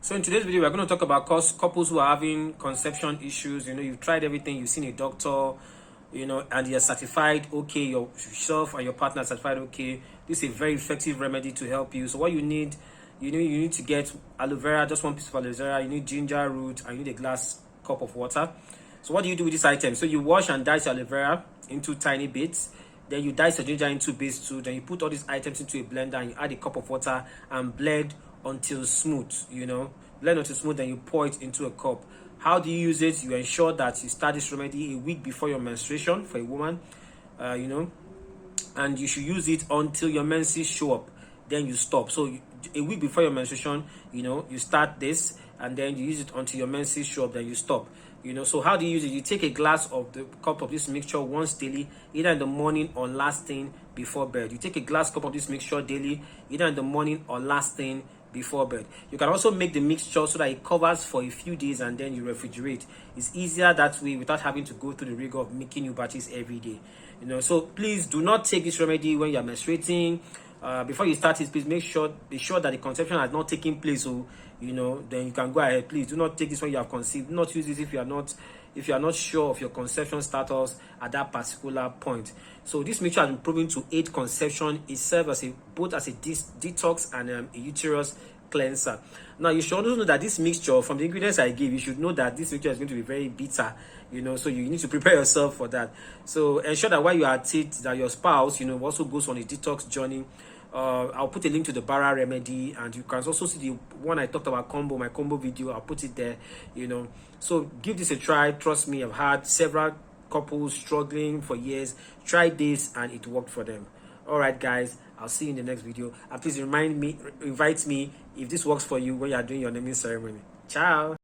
So in today's video, we're going to talk about couples who are having conception issues. You've tried everything, you've seen a doctor, and you're certified okay, yourself and your partner are certified okay. This is a very effective remedy to help you. So what you need, you need to get aloe vera, just one piece of aloe vera. You need ginger root, and you need a glass cup of water. So what do you do with this item? So you wash and dice your aloe vera into tiny bits. Then you dice your ginger into bits too. Then you put all these items into a blender and you add a cup of water and blend until smooth. Blend until smooth. Then you pour it into a cup. How do you use it? You ensure that you start this remedy a week before your menstruation for a woman. And you should use it until your menses show up. Then you stop. So a week before your menstruation, you start this and then you use it until your menses show up. Then you stop. So how do you use it? You take a glass of the cup of this mixture once daily, either in the morning or last thing before bed. You take a glass cup of this mixture daily, either in the morning or last thing before bed. You can also make the mixture so that it covers for a few days and then you refrigerate. It's easier that way without having to go through the rigor of making new batches every day. So please do not take this remedy when you're menstruating. Before you start it, please be sure that the conception has not taken place. So then you can go ahead. Please do not take this when you have conceived. Do not use this if you are not sure of your conception status at that particular point. So this mixture has been proven to aid conception. It serves both as a detox and a uterus cleanser. Now you should also know that this mixture, from the ingredients I give, you should know that this mixture is going to be very bitter. So you need to prepare yourself for that. So ensure that while you are at it, that your spouse also goes on a detox journey. I'll put a link to the Bara remedy, and you can also see the one I talked about my combo video. I'll put it there. So give this a try. Trust me, I've had several couples struggling for years. Try this and it worked for them. All right, guys, I'll see you in the next video. And please invite me if this works for you when you are doing your naming ceremony. Ciao.